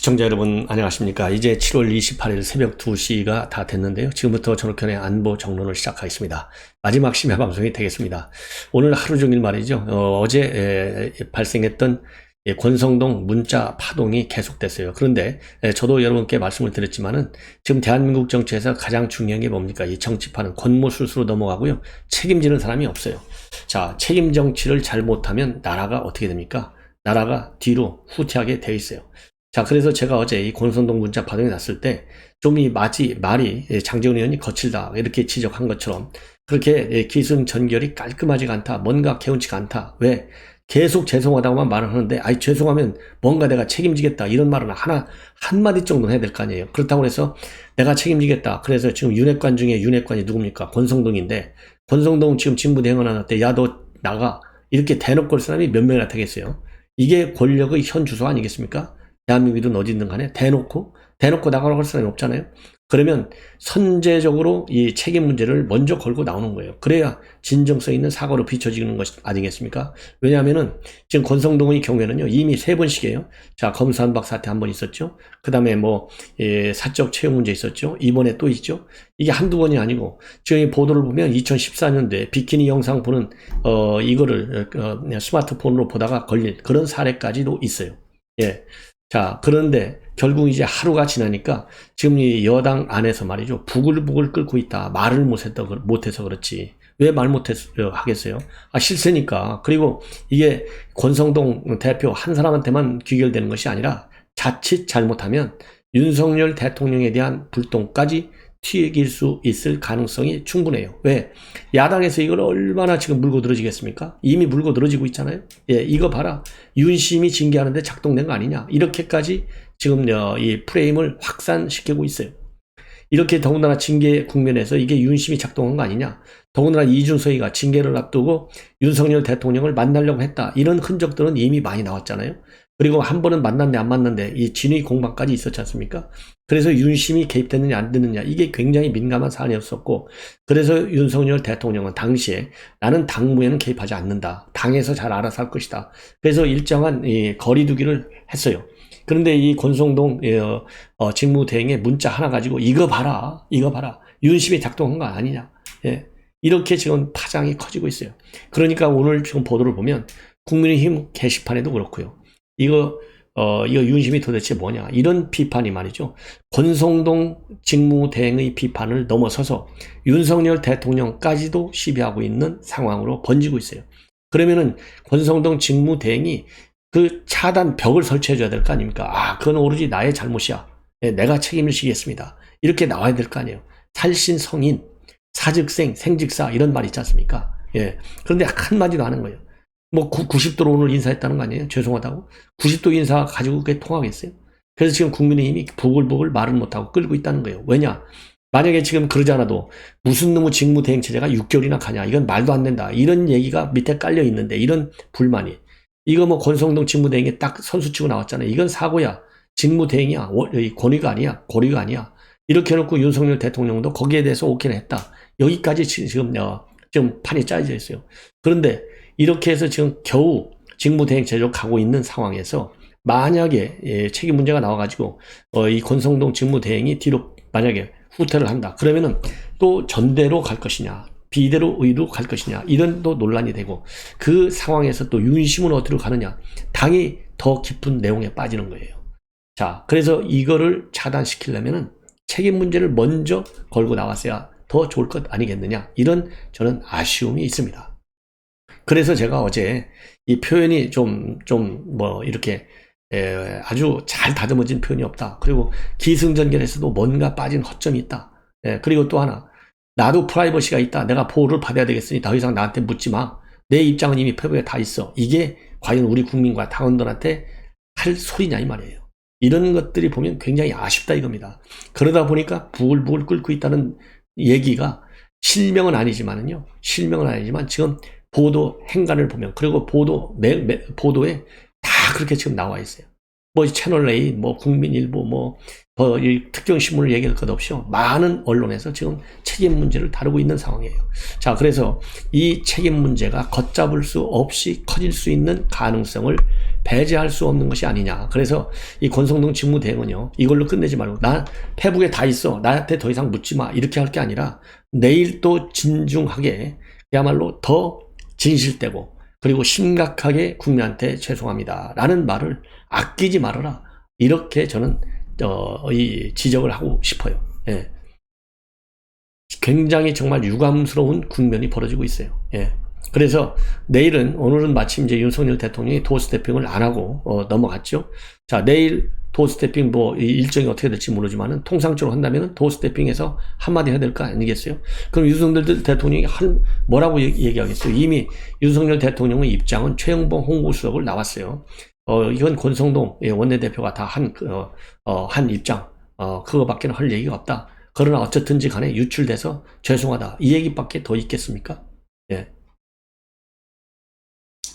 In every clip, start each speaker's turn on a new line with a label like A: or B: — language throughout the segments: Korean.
A: 시청자 여러분 안녕하십니까. 이제 7월 28일 새벽 2시가 다 됐는데요. 지금부터 전욱현의 안보 정론을 시작하겠습니다. 마지막 심야 방송이 되겠습니다. 오늘 하루 종일 말이죠. 어제 발생했던 권성동 문자 파동이 계속됐어요. 그런데 저도 여러분께 말씀을 드렸지만은 지금 대한민국 정치에서 가장 중요한 게 뭡니까? 이 정치판은 권모술수로 넘어가고요. 책임지는 사람이 없어요. 자, 책임 정치를 잘못하면 나라가 어떻게 됩니까? 나라가 뒤로 후퇴하게 돼 있어요. 자, 그래서 제가 어제 이 권성동 문자 파동이 났을 때 좀 이 말이 장재훈 의원이 거칠다 이렇게 지적한 것처럼 그렇게 기승전결이 깔끔하지가 않다. 뭔가 개운치가 않다. 왜? 계속 죄송하다고만 말을 하는데 아이 죄송하면 뭔가 내가 책임지겠다 이런 말은 한마디 정도는 해야 될 거 아니에요. 그렇다고 해서 내가 책임지겠다. 그래서 지금 윤핵관 중에 윤핵관이 누굽니까? 권성동인데 권성동 지금 직무대행을 하는데 야 너 나가 이렇게 대놓고 할 사람이 몇 명이나 되겠어요. 이게 권력의 현 주소 아니겠습니까? 대한민국이든 어디든 간에 대놓고 나가라고 할 사람이 없잖아요. 그러면 선제적으로 이 책임 문제를 먼저 걸고 나오는 거예요. 그래야 진정성 있는 사과로 비춰지는 것 아니겠습니까? 왜냐하면은 지금 권성동의 경우에는요 이미 3번씩이에요. 자, 검수한박 사태 한 번 있었죠. 그 다음에 사적 채용 문제 있었죠. 이번에 또 있죠. 이게 한두 번이 아니고 지금 이 보도를 보면 2014년도에 비키니 영상 보는 이거를 스마트폰으로 보다가 걸린 그런 사례까지도 있어요. 예. 자, 그런데 결국 이제 하루가 지나니까 지금 이 여당 안에서 말이죠. 부글부글 끓고 있다. 말을 못해서 그렇지. 왜 말 하겠어요? 실세니까. 그리고 이게 권성동 대표 한 사람한테만 귀결되는 것이 아니라 자칫 잘못하면 윤석열 대통령에 대한 불똥까지 튀길 수 있을 가능성이 충분해요. 왜? 야당에서 이걸 얼마나 지금 물고 늘어지겠습니까? 이미 물고 늘어지고 있잖아요. 예, 이거 봐라. 윤심이 징계하는데 작동된 거 아니냐. 이렇게까지 지금 이 프레임을 확산시키고 있어요. 이렇게 더군다나 징계 국면에서 이게 윤심이 작동한 거 아니냐. 더군다나 이준석이가 징계를 앞두고 윤석열 대통령을 만나려고 했다. 이런 흔적들은 이미 많이 나왔잖아요. 그리고 한 번은 만났는데 안 만났는데 이 진위 공방까지 있었지 않습니까? 그래서 윤심이 개입됐느냐 안 됐느냐 이게 굉장히 민감한 사안이었었고 그래서 윤석열 대통령은 당시에 나는 당무에는 개입하지 않는다. 당에서 잘 알아서 할 것이다. 그래서 일정한 거리두기를 했어요. 그런데 이 권성동 직무대행의 문자 하나 가지고 이거 봐라 윤심이 작동한 거 아니냐. 예. 이렇게 지금 파장이 커지고 있어요. 그러니까 오늘 지금 보도를 보면 국민의힘 게시판에도 그렇고요. 이거 윤심이 도대체 뭐냐. 이런 비판이 말이죠. 권성동 직무대행의 비판을 넘어서서 윤석열 대통령까지도 시비하고 있는 상황으로 번지고 있어요. 그러면은 권성동 직무대행이 그 차단 벽을 설치해줘야 될 거 아닙니까? 그건 오로지 나의 잘못이야. 내가 책임을 지겠습니다. 이렇게 나와야 될 거 아니에요. 살신 성인, 사직생, 생직사 이런 말 있지 않습니까? 예. 그런데 한마디도 하는 거예요. 90도로 오늘 인사했다는 거 아니에요? 죄송하다고? 90도 인사 가지고 그게 통하겠어요? 그래서 지금 국민의힘이 부글부글 말을 못하고 끌고 있다는 거예요. 왜냐? 만약에 지금 그러지 않아도 무슨 놈의 직무대행 체제가 6개월이나 가냐? 이건 말도 안 된다. 이런 얘기가 밑에 깔려 있는데 이런 불만이. 이거 권성동 직무대행이 딱 선수치고 나왔잖아요. 이건 사고야. 직무대행이야. 권위가 아니야. 고리가 아니야. 이렇게 해놓고 윤석열 대통령도 거기에 대해서 오케이를 했다. 여기까지 지금 판이 짜여져 있어요. 그런데 이렇게 해서 지금 겨우 직무대행 제대로 가고 있는 상황에서 만약에 책임 문제가 나와가지고 이 권성동 직무대행이 뒤로 만약에 후퇴를 한다. 그러면은 또 전대로 갈 것이냐 비대로 의로 갈 것이냐 이런 또 논란이 되고 그 상황에서 또 윤심은 어디로 가느냐 당이 더 깊은 내용에 빠지는 거예요. 자, 그래서 이거를 차단시키려면은 책임 문제를 먼저 걸고 나왔어야 더 좋을 것 아니겠느냐 이런 저는 아쉬움이 있습니다. 그래서 제가 어제 이 표현이 이렇게 아주 잘 다듬어진 표현이 없다. 그리고 기승전결에서도 뭔가 빠진 허점이 있다. 그리고 또 하나, 나도 프라이버시가 있다. 내가 보호를 받아야 되겠으니 더 이상 나한테 묻지 마. 내 입장은 이미 페북에 다 있어. 이게 과연 우리 국민과 당원들한테 할 소리냐 이 말이에요. 이런 것들이 보면 굉장히 아쉽다 이겁니다. 그러다 보니까 부글부글 끓고 있다는 얘기가 실명은 아니지만 지금 보도 행간을 보면 그리고 보도에 다 그렇게 지금 나와 있어요. 채널A, 국민일보, 이 특정신문을 얘기할 것 없이 많은 언론에서 지금 책임 문제를 다루고 있는 상황이에요. 자, 그래서 이 책임 문제가 걷잡을 수 없이 커질 수 있는 가능성을 배제할 수 없는 것이 아니냐. 그래서 이 권성동 직무대행은요, 이걸로 끝내지 말고 나 페북에 다 있어, 나한테 더 이상 묻지 마, 이렇게 할 게 아니라 내일 또 진중하게 그야말로 더 진실되고 그리고 심각하게 국민한테 죄송합니다 라는 말을 아끼지 말아라, 이렇게 저는 이 지적을 하고 싶어요. 예. 굉장히 정말 유감스러운 국면이 벌어지고 있어요. 예. 그래서 오늘은 마침 이제 윤석열 대통령이 도어스태핑을 안 하고 넘어갔죠. 자, 내일 도어스태핑 일정이 어떻게 될지 모르지만은 통상적으로 한다면은 도어스태핑에서 한마디 해야 될 거 아니겠어요? 그럼 윤석열 대통령이 뭐라고 얘기하겠어요? 이미 윤석열 대통령의 입장은 최영봉 홍보수석을 나왔어요. 이건 권성동 원내대표가 다 한 입장, 그거밖에 할 얘기가 없다. 그러나 어쨌든지 간에 유출돼서 죄송하다, 이 얘기밖에 더 있겠습니까? 예.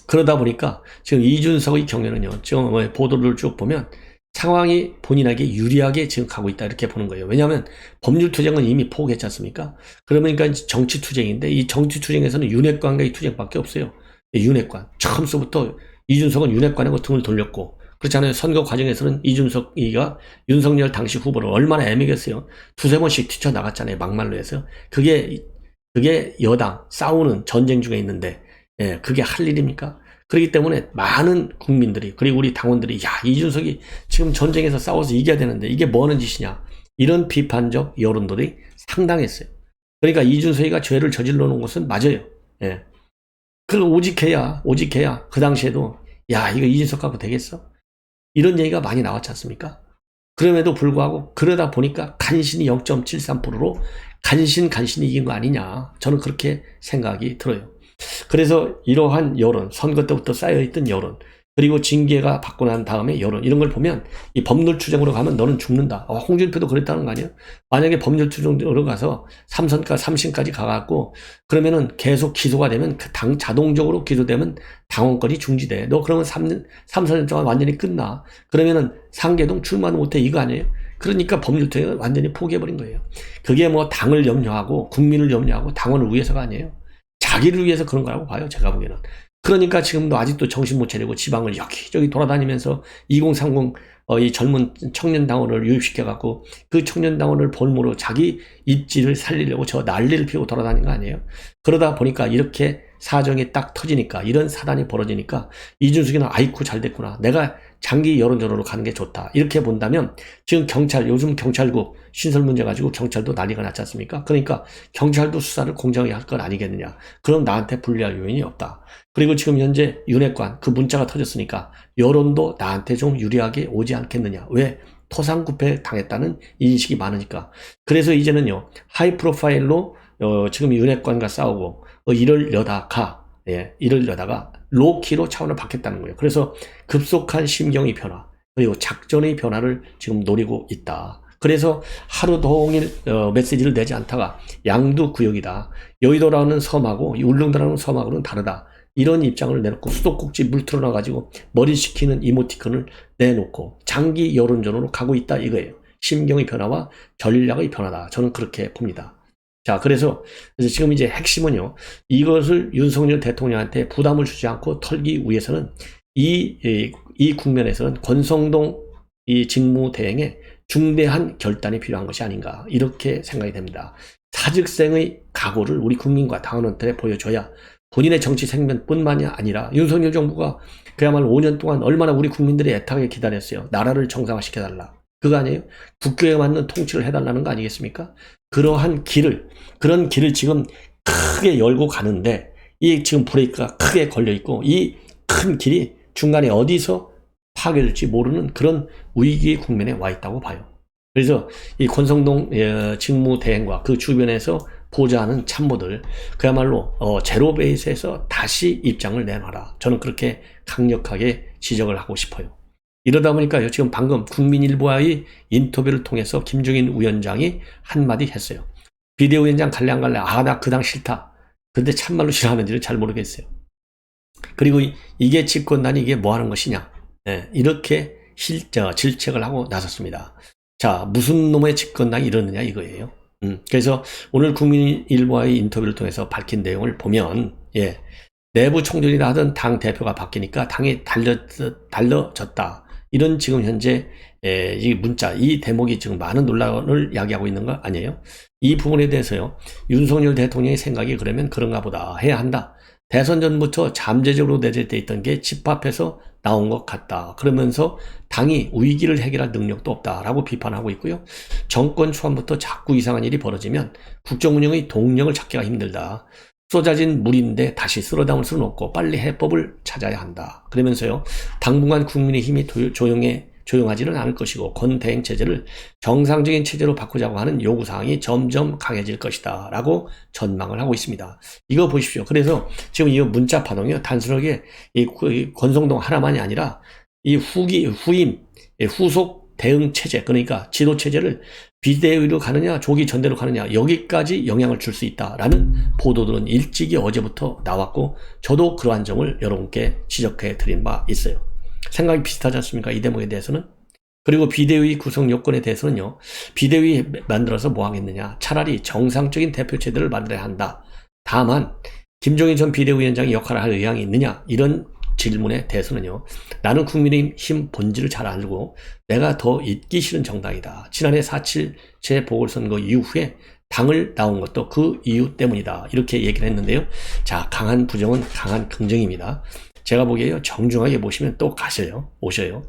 A: 그러다 보니까 지금 이준석의 경우는요, 지금 보도를 쭉 보면 상황이 본인에게 유리하게 지금 가고 있다, 이렇게 보는 거예요. 왜냐하면 법률투쟁은 이미 포기했지 않습니까? 그러니까 정치투쟁인데, 이 정치투쟁에서는 윤핵관과의 투쟁밖에 없어요. 윤핵관. 처음서부터 이준석은 윤핵관하고 등을 돌렸고, 그렇잖아요. 선거 과정에서는 이준석이가 윤석열 당시 후보를 얼마나 애매겠어요. 두세 번씩 뛰쳐나갔잖아요. 막말로 해서. 그게 여당 싸우는 전쟁 중에 있는데, 예, 그게 할 일입니까? 그렇기 때문에 많은 국민들이, 그리고 우리 당원들이, 야, 이준석이 지금 전쟁에서 싸워서 이겨야 되는데 이게 뭐 하는 짓이냐, 이런 비판적 여론들이 상당했어요. 그러니까 이준석이가 죄를 저질러 놓은 것은 맞아요. 예. 오직해야 그 당시에도, 야, 이거 이준석 갖고 되겠어? 이런 얘기가 많이 나왔지 않습니까? 그럼에도 불구하고 그러다 보니까 간신히 0.73%로 간신히 이긴 거 아니냐, 저는 그렇게 생각이 들어요. 그래서 이러한 여론, 선거 때부터 쌓여있던 여론, 그리고 징계가 받고 난 다음에 여론, 이런 걸 보면 이 법률투쟁으로 가면 너는 죽는다. 홍준표도 그랬다는 거 아니에요? 만약에 법률투쟁으로 가서 3심까지 가갖고 그러면은 계속 기소가 되면 그 자동적으로 기소되면 당원권이 중지돼. 너 그러면 3, 4년 동안 완전히 끝나. 그러면은 상계동 출마는 못해, 이거 아니에요? 그러니까 법률투쟁을 완전히 포기해버린 거예요. 그게 뭐 당을 염려하고 국민을 염려하고 당원을 위해서가 아니에요. 자기를 위해서 그런 거라고 봐요, 제가 보기에는. 그러니까 지금도 아직도 정신 못 차리고 지방을 여기저기 돌아다니면서 2030 이 젊은 청년 당원을 유입시켜갖고 그 청년 당원을 볼모로 자기 입지를 살리려고 저 난리를 피우고 돌아다니는 거 아니에요? 그러다 보니까 이렇게 사정이 딱 터지니까, 이런 사단이 벌어지니까 이준석이는 아이쿠 잘 됐구나, 내가 장기 여론전으로 가는 게 좋다, 이렇게 본다면 지금 요즘 경찰국 신설 문제 가지고 경찰도 난리가 났지 않습니까? 그러니까 경찰도 수사를 공정하게 할 건 아니겠느냐. 그럼 나한테 불리할 요인이 없다. 그리고 지금 현재 윤핵관 그 문자가 터졌으니까 여론도 나한테 좀 유리하게 오지 않겠느냐. 왜? 토상구패 당했다는 인식이 많으니까. 그래서 이제는요, 하이 프로파일로 지금 윤핵관과 싸우고 이러려다가 로키로 차원을 바뀌었다는 거예요. 그래서 급속한 심경의 변화, 그리고 작전의 변화를 지금 노리고 있다. 그래서 하루 종일 메시지를 내지 않다가 양두구역이다, 여의도라는 섬하고 울릉도라는 섬하고는 다르다, 이런 입장을 내놓고 수도꼭지 물 틀어놔가지고 머리 식히는 이모티콘을 내놓고 장기 여론전으로 가고 있다, 이거예요. 심경의 변화와 전략의 변화다, 저는 그렇게 봅니다. 자, 그래서 지금 이제 핵심은요, 이것을 윤석열 대통령한테 부담을 주지 않고 털기 위해서는 이 국면에서는 권성동 이 직무대행에 중대한 결단이 필요한 것이 아닌가, 이렇게 생각이 됩니다. 사직생의 각오를 우리 국민과 당원한테 보여줘야 본인의 정치 생명뿐만이 아니라 윤석열 정부가 그야말로 5년 동안 얼마나 우리 국민들이 애타게 기다렸어요. 나라를 정상화시켜달라, 그거 아니에요? 국교에 맞는 통치를 해달라는 거 아니겠습니까? 그런 길을 지금 크게 열고 가는데, 이 지금 브레이크가 크게 걸려있고, 이 큰 길이 중간에 어디서 파괴될지 모르는 그런 위기 국면에 와 있다고 봐요. 그래서 이 권성동 직무대행과 그 주변에서 보좌하는 참모들, 그야말로 제로 베이스에서 다시 입장을 내놔라, 저는 그렇게 강력하게 지적을 하고 싶어요. 이러다 보니까요, 지금 방금 국민일보와의 인터뷰를 통해서 김종인 위원장이 한마디 했어요. 비대위원장 갈래 안 갈래? 나 그 당 싫다. 근데 참말로 싫어하는지를 잘 모르겠어요. 그리고 이게 집권단이 이게 뭐 하는 것이냐, 이렇게 질책을 하고 나섰습니다. 자, 무슨 놈의 집권당이 이러느냐, 이거예요. 그래서 오늘 국민일보와의 인터뷰를 통해서 밝힌 내용을 보면, 내부 총질이라 하던 당 대표가 바뀌니까 당이 달라졌다. 이런 지금 현재 이 문자, 이 대목이 지금 많은 논란을 야기하고 있는 거 아니에요? 이 부분에 대해서요, 윤석열 대통령의 생각이 그러면 그런가 보다 해야 한다. 대선 전부터 잠재적으로 내재돼 있던 게 집합해서 나온 것 같다. 그러면서 당이 위기를 해결할 능력도 없다라고 비판하고 있고요. 정권 초반부터 자꾸 이상한 일이 벌어지면 국정 운영의 동력을 찾기가 힘들다. 쏟아진 물인데 다시 쓸어 담을 수는 없고 빨리 해법을 찾아야 한다. 그러면서요, 당분간 국민의 힘이 조용하지는 않을 것이고 권대행 체제를 정상적인 체제로 바꾸자고 하는 요구사항이 점점 강해질 것이다 라고 전망을 하고 있습니다. 이거 보십시오. 그래서 지금 이 문자 파동이요, 단순하게 이 권성동 하나만이 아니라 이 후속 대응 체제, 그러니까 지도 체제를 비대위로 가느냐 조기 전대로 가느냐, 여기까지 영향을 줄 수 있다라는 보도들은 일찍이 어제부터 나왔고 저도 그러한 점을 여러분께 지적해 드린 바 있어요. 생각이 비슷하지 않습니까? 이 대목에 대해서는. 그리고 비대위 구성 요건에 대해서는요, 비대위 만들어서 뭐 하겠느냐, 차라리 정상적인 대표 체제를 만들어야 한다. 다만 김종인 전 비대위원장이 역할을 할 의향이 있느냐, 이런 질문에 대해서는요, 나는 국민의힘 본질을 잘 알고 내가 더 있기 싫은 정당이다. 지난해 4.7 재보궐선거 이후에 당을 나온 것도 그 이유 때문이다. 이렇게 얘기를 했는데요. 자, 강한 부정은 강한 긍정입니다. 제가 보기에요, 정중하게 보시면 또 오셔요.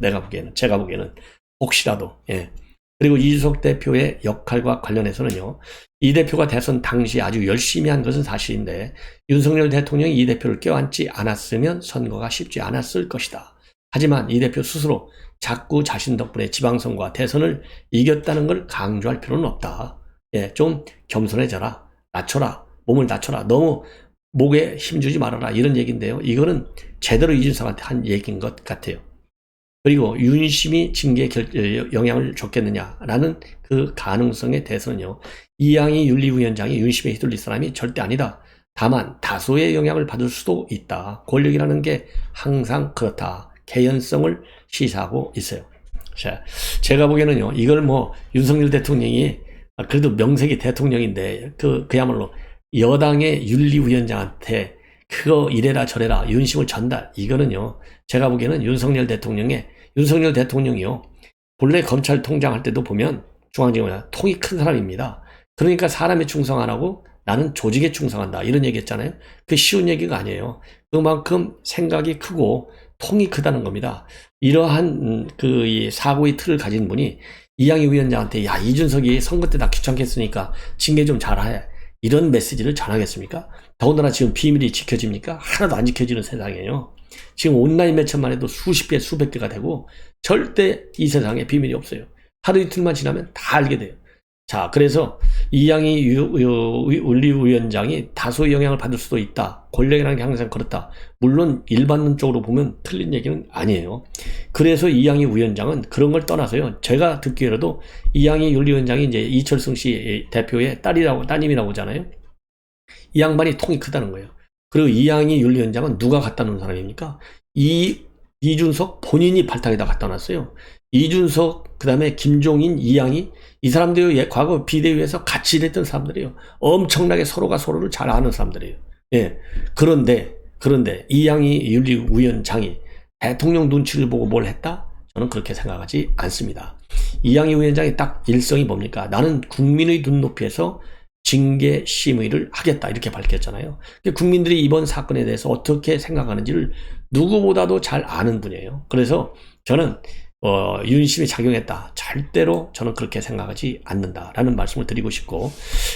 A: 제가 보기에는 혹시라도. 예. 그리고 이준석 대표의 역할과 관련해서는요, 이 대표가 대선 당시 아주 열심히 한 것은 사실인데 윤석열 대통령이 이 대표를 껴안지 않았으면 선거가 쉽지 않았을 것이다. 하지만 이 대표 스스로 자꾸 자신 덕분에 지방선거와 대선을 이겼다는 걸 강조할 필요는 없다. 예, 좀 겸손해져라. 몸을 낮춰라. 너무 목에 힘주지 말아라. 이런 얘기인데요. 이거는 제대로 이준석한테 한 얘기인 것 같아요. 그리고 윤심이 징계에 영향을 줬겠느냐라는 그 가능성에 대해서는요, 이양희 윤리위원장이 윤심에 휘둘릴 사람이 절대 아니다. 다만 다소의 영향을 받을 수도 있다. 권력이라는 게 항상 그렇다. 개연성을 시사하고 있어요. 자, 제가 보기에는요, 이걸 뭐 윤석열 대통령이 그래도 명색이 대통령인데 그야말로 여당의 윤리위원장한테 그거 이래라 저래라 윤심을 전달, 이거는요, 제가 보기에는 윤석열 대통령이요, 본래 검찰통장 할 때도 보면 중앙지검장 통이 큰 사람입니다. 그러니까 사람에 충성 안 하고 나는 조직에 충성한다, 이런 얘기 했잖아요. 그 쉬운 얘기가 아니에요. 그만큼 생각이 크고 통이 크다는 겁니다. 이러한 이 사고의 틀을 가진 분이 이양희 위원장한테, 야, 이준석이 선거 때 나 귀찮겠으니까 징계 좀 잘해, 이런 메시지를 전하겠습니까? 더군다나 지금 비밀이 지켜집니까? 하나도 안 지켜지는 세상이에요. 지금 온라인 매체만 해도 수십 개, 수백 개가 되고 절대 이 세상에 비밀이 없어요. 하루 이틀만 지나면 다 알게 돼요. 자, 그래서 이양희 윤리위원장이 다소의 영향을 받을 수도 있다. 권력이라는 게 항상 그렇다. 물론 일반론적으로 보면 틀린 얘기는 아니에요. 그래서 이양희 위원장은 그런 걸 떠나서요, 제가 듣기에라도 이양희 윤리위원장이 이제 이철승 씨 대표의 따님이라고 하잖아요. 이 양반이 통이 크다는 거예요. 그리고 이양희 윤리위원장은 누가 갖다 놓은 사람입니까? 이준석 본인이 발탁에다 갖다 놨어요. 이준석, 그 다음에 김종인, 이양희, 이 사람들이 과거 비대위에서 같이 일했던 사람들이에요. 엄청나게 서로가 서로를 잘 아는 사람들이에요. 예. 그런데 이양희 윤리위원장이 대통령 눈치를 보고 뭘 했다? 저는 그렇게 생각하지 않습니다. 이양희 위원장의 딱 일성이 뭡니까? 나는 국민의 눈높이에서 징계 심의를 하겠다, 이렇게 밝혔잖아요. 국민들이 이번 사건에 대해서 어떻게 생각하는지를 누구보다도 잘 아는 분이에요. 그래서 저는 윤심이 작용했다, 절대로 저는 그렇게 생각하지 않는다라는 말씀을 드리고 싶고,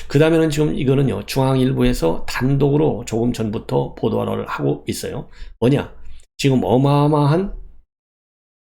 A: 그 다음에는 지금 이거는요, 중앙일보에서 단독으로 조금 전부터 보도를 하고 있어요. 뭐냐, 지금 어마어마한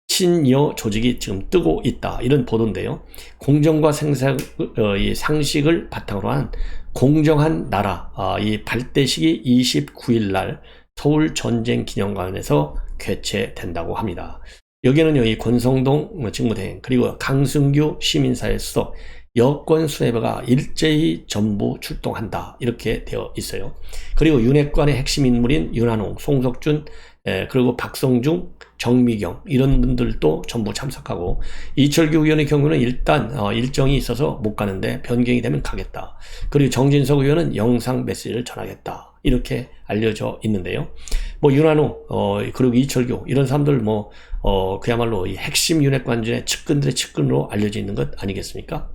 A: 친여 조직이 지금 뜨고 있다, 이런 보도인데요. 공정과 상식을 바탕으로 한 공정한 나라, 이 발대식이 29일 날 서울 전쟁기념관에서 개최된다고 합니다. 여기는요, 이 권성동 직무대행, 그리고 강승규 시민사회 수석, 여권 수뇌부가 일제히 전부 출동한다, 이렇게 되어 있어요. 그리고 윤핵관의 핵심 인물인 윤한홍, 송석준 그리고 박성중, 정미경 이런 분들도 전부 참석하고, 이철규 의원의 경우는 일단 일정이 있어서 못 가는데 변경이 되면 가겠다. 그리고 정진석 의원은 영상 메시지를 전하겠다. 이렇게 알려져 있는데요. 뭐 윤한호, 그리고 이철규 이런 사람들 그야말로 이 핵심 윤핵관들의 측근들의 측근으로 알려져 있는 것 아니겠습니까?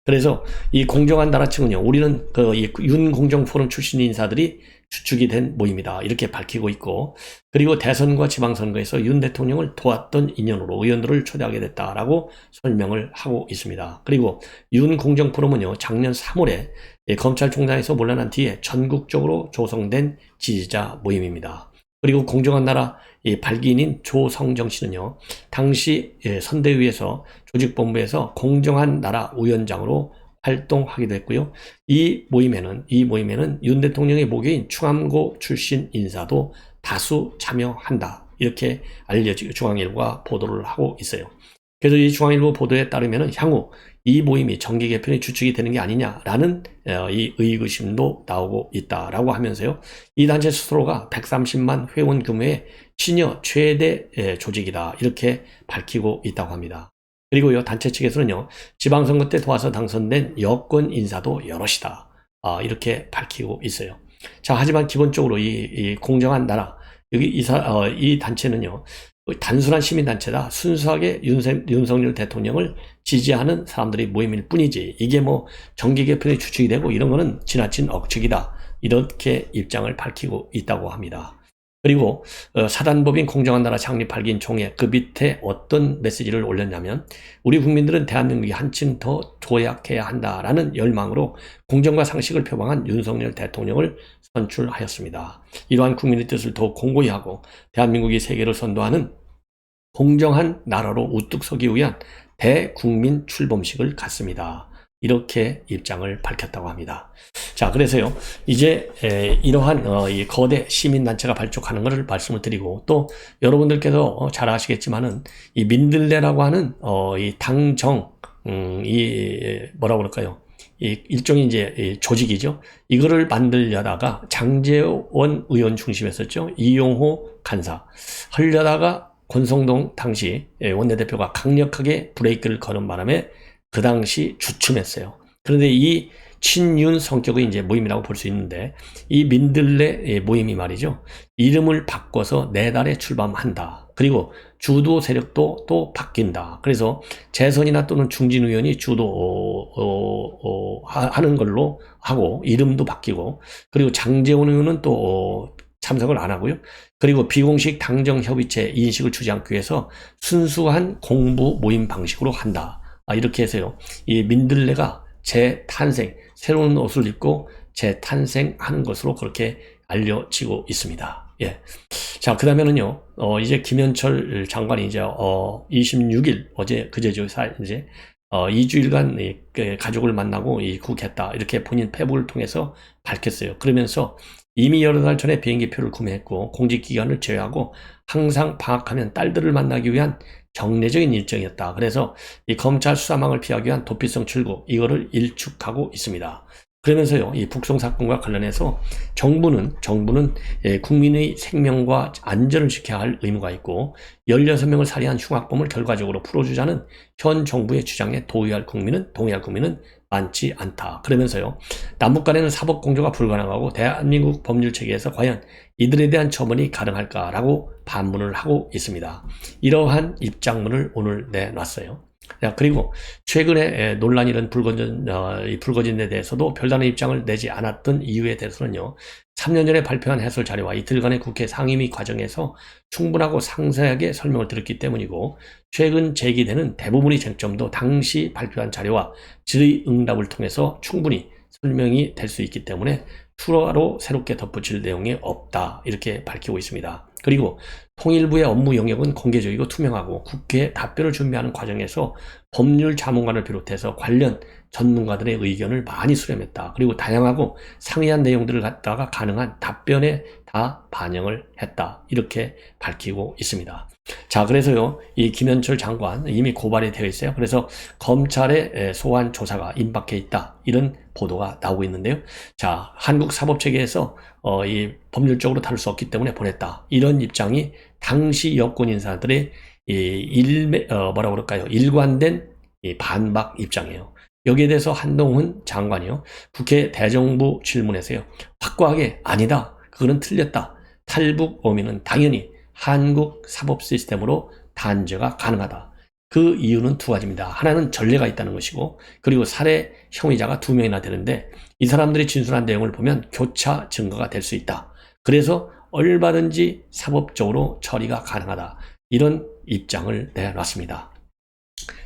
A: 그래서 이 공정한 나라층은요, 우리는 이 윤공정포럼 출신 인사들이 주축이 된 모임이다. 이렇게 밝히고 있고, 그리고 대선과 지방선거에서 윤 대통령을 도왔던 인연으로 의원들을 초대하게 됐다라고 설명을 하고 있습니다. 그리고 윤공정포럼은요, 작년 3월에 검찰총장에서 물러난 뒤에 전국적으로 조성된 지지자 모임입니다. 그리고 공정한 나라 발기인인 조성정 씨는요, 당시 선대위에서 조직본부에서 공정한 나라 위원장으로 활동하기도 했고요. 이 모임에는 윤 대통령의 모교인 충암고 출신 인사도 다수 참여한다. 이렇게 중앙일보가 보도를 하고 있어요. 그래서 이 중앙일보 보도에 따르면 향후 이 모임이 정기 개편의 주축이 되는 게 아니냐라는 이 의구심도 나오고 있다라고 하면서요. 이 단체 스스로가 130만 회원 규모의 시니어 최대 조직이다. 이렇게 밝히고 있다고 합니다. 그리고요, 단체 측에서는요, 지방선거 때 도와서 당선된 여권 인사도 여럿이다. 이렇게 밝히고 있어요. 자, 하지만 기본적으로 이 공정한 나라, 이 단체는요, 단순한 시민단체다. 순수하게 윤석열 대통령을 지지하는 사람들이 모임일 뿐이지, 이게 정기 개편의 주축이 되고 이런 거는 지나친 억측이다. 이렇게 입장을 밝히고 있다고 합니다. 그리고 사단법인 공정한 나라 창립 발기인 총회 그 밑에 어떤 메시지를 올렸냐면, 우리 국민들은 대한민국이 한층 더 도약해야 한다라는 열망으로 공정과 상식을 표방한 윤석열 대통령을 선출하였습니다. 이러한 국민의 뜻을 더욱 공고히 하고 대한민국이 세계를 선도하는 공정한 나라로 우뚝 서기 위한 대국민 출범식을 갖습니다. 이렇게 입장을 밝혔다고 합니다. 자, 그래서요, 이제 이러한 이 거대 시민단체가 발족하는 것을 말씀을 드리고, 또 여러분들께서 잘 아시겠지만은 이 민들레라고 하는 이 당정, 뭐라고 그럴까요? 이 일종의 이제 조직이죠. 이거를 만들려다가 장제원 의원 중심했었죠. 이용호 간사. 하려다가 권성동 당시 원내대표가 강력하게 브레이크를 거는 바람에 그 당시 주춤했어요. 그런데 이 친윤 성격의 이제 모임이라고 볼 수 있는데, 이 민들레 모임이 말이죠, 이름을 바꿔서 내달에 출범한다. 그리고 주도 세력도 또 바뀐다. 그래서 재선이나 또는 중진 의원이 주도 하는 걸로 하고, 이름도 바뀌고, 그리고 장제원 의원은 또 참석을 안 하고요. 그리고 비공식 당정협의체 인식을 주지 않기 위해서 순수한 공부 모임 방식으로 한다. 이렇게 해서요, 이 민들레가 재탄생, 새로운 옷을 입고 재탄생하는 것으로 그렇게 알려지고 있습니다. 예. 자, 그 다음에는요, 이제 김현철 장관이 이제 26일, 그제죠, 이제 2주일간 가족을 만나고 입국했다. 이렇게 본인 페북을 통해서 밝혔어요. 그러면서 이미 여러 달 전에 비행기표를 구매했고, 공직기간을 제외하고 항상 방학하면 딸들을 만나기 위한 정례적인 일정이었다. 그래서 이 검찰 수사망을 피하기 위한 도피성 출국, 이거를 일축하고 있습니다. 그러면서요, 이 북송 사건과 관련해서 정부는 국민의 생명과 안전을 지켜야 할 의무가 있고, 16명을 살해한 흉악범을 결과적으로 풀어주자는 현 정부의 주장에 동의할 국민은 많지 않다. 그러면서요, 남북 간에는 사법 공조가 불가능하고 대한민국 법률 체계에서 과연 이들에 대한 처벌이 가능할까라고 반문을 하고 있습니다. 이러한 입장문을 오늘 내놨어요. 그리고 최근에 논란이 이런 불거진에 대해서도 별다른 입장을 내지 않았던 이유에 대해서는요, 3년 전에 발표한 해설 자료와 이틀간의 국회 상임위 과정에서 충분하고 상세하게 설명을 드렸기 때문이고, 최근 제기되는 대부분의 쟁점도 당시 발표한 자료와 질의응답을 통해서 충분히 설명이 될 수 있기 때문에 추가로 새롭게 덧붙일 내용이 없다. 이렇게 밝히고 있습니다. 그리고 통일부의 업무 영역은 공개적이고 투명하고, 국회 답변을 준비하는 과정에서 법률 자문관을 비롯해서 관련 전문가들의 의견을 많이 수렴했다. 그리고 다양하고 상이한 내용들을 갖다가 가능한 답변에 다 반영을 했다. 이렇게 밝히고 있습니다. 자, 그래서요, 이 김현철 장관 이미 고발이 되어 있어요. 그래서 검찰의 소환 조사가 임박해 있다. 이런 보도가 나오고 있는데요. 자, 한국 사법체계에서 이 법률적으로 다룰 수 없기 때문에 보냈다. 이런 입장이 당시 여권 인사들의 뭐라 그럴까요? 일관된 이 반박 입장이에요. 여기에 대해서 한동훈 장관이요, 국회 대정부 질문에서요, 확고하게 아니다. 그거는 틀렸다. 탈북 어민은 당연히 한국 사법 시스템으로 단죄가 가능하다. 그 이유는 두 가지입니다. 하나는 전례가 있다는 것이고, 그리고 살해 혐의자가 2명이나 되는데 이 사람들이 진술한 내용을 보면 교차 증거가 될 수 있다. 그래서 얼마든지 사법적으로 처리가 가능하다. 이런 입장을 내놨습니다.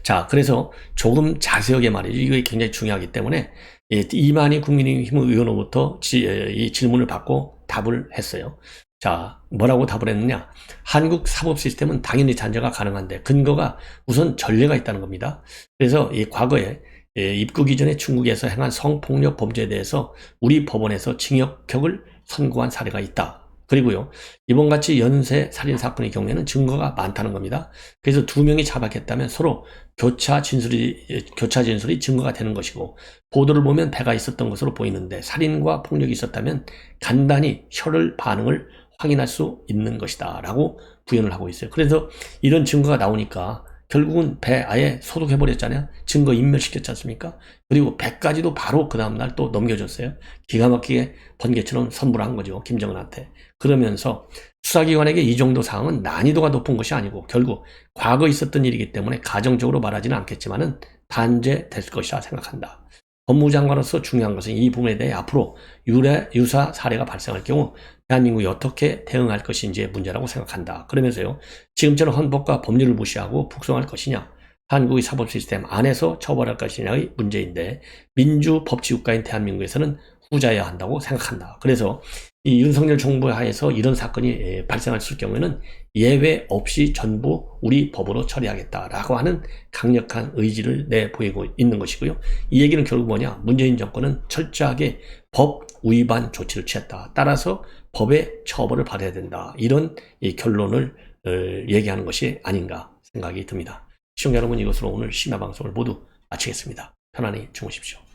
A: 자, 그래서 조금 자세하게 말이죠. 이게 굉장히 중요하기 때문에 이만희 국민의힘 의원으로부터 이 질문을 받고 답을 했어요. 자, 뭐라고 답을 했느냐? 한국 사법 시스템은 당연히 단죄가 가능한데 근거가 우선 전례가 있다는 겁니다. 그래서 이 과거에 입국 이전에 중국에서 행한 성폭력 범죄에 대해서 우리 법원에서 징역형을 선고한 사례가 있다. 그리고요, 이번같이 연쇄 살인 사건의 경우에는 증거가 많다는 겁니다. 그래서 2명이 자박했다면 서로 교차 진술이 증거가 되는 것이고, 보도를 보면 배가 있었던 것으로 보이는데 살인과 폭력이 있었다면 간단히 혈흔 반응을 확인할 수 있는 것이다 라고 부연을 하고 있어요. 그래서 이런 증거가 나오니까 결국은 배 아예 소독해버렸잖아요. 증거 인멸시켰지 않습니까? 그리고 배까지도 바로 그 다음날 또 넘겨줬어요. 기가 막히게 번개처럼 선물한 거죠, 김정은한테. 그러면서 수사기관에게 이 정도 사항은 난이도가 높은 것이 아니고 결국 과거 있었던 일이기 때문에 가정적으로 말하지는 않겠지만은 단죄될 것이라 생각한다. 법무장관으로서 중요한 것은 이 부분에 대해 앞으로 유사 사례가 발생할 경우 대한민국이 어떻게 대응할 것인지의 문제라고 생각한다. 그러면서요, 지금처럼 헌법과 법률을 무시하고 북송할 것이냐, 한국의 사법 시스템 안에서 처벌할 것이냐의 문제인데 민주법치국가인 대한민국에서는 후자여야 한다고 생각한다. 그래서 이 윤석열 정부 하에서 이런 사건이 발생할 경우에는 예외 없이 전부 우리 법으로 처리하겠다라고 하는 강력한 의지를 내보이고 있는 것이고요. 이 얘기는 결국 뭐냐? 문재인 정권은 철저하게 법 위반 조치를 취했다. 따라서 법의 처벌을 받아야 된다. 이런 이 결론을 얘기하는 것이 아닌가 생각이 듭니다. 시청자 여러분, 이것으로 오늘 심야방송을 모두 마치겠습니다. 편안히 주무십시오.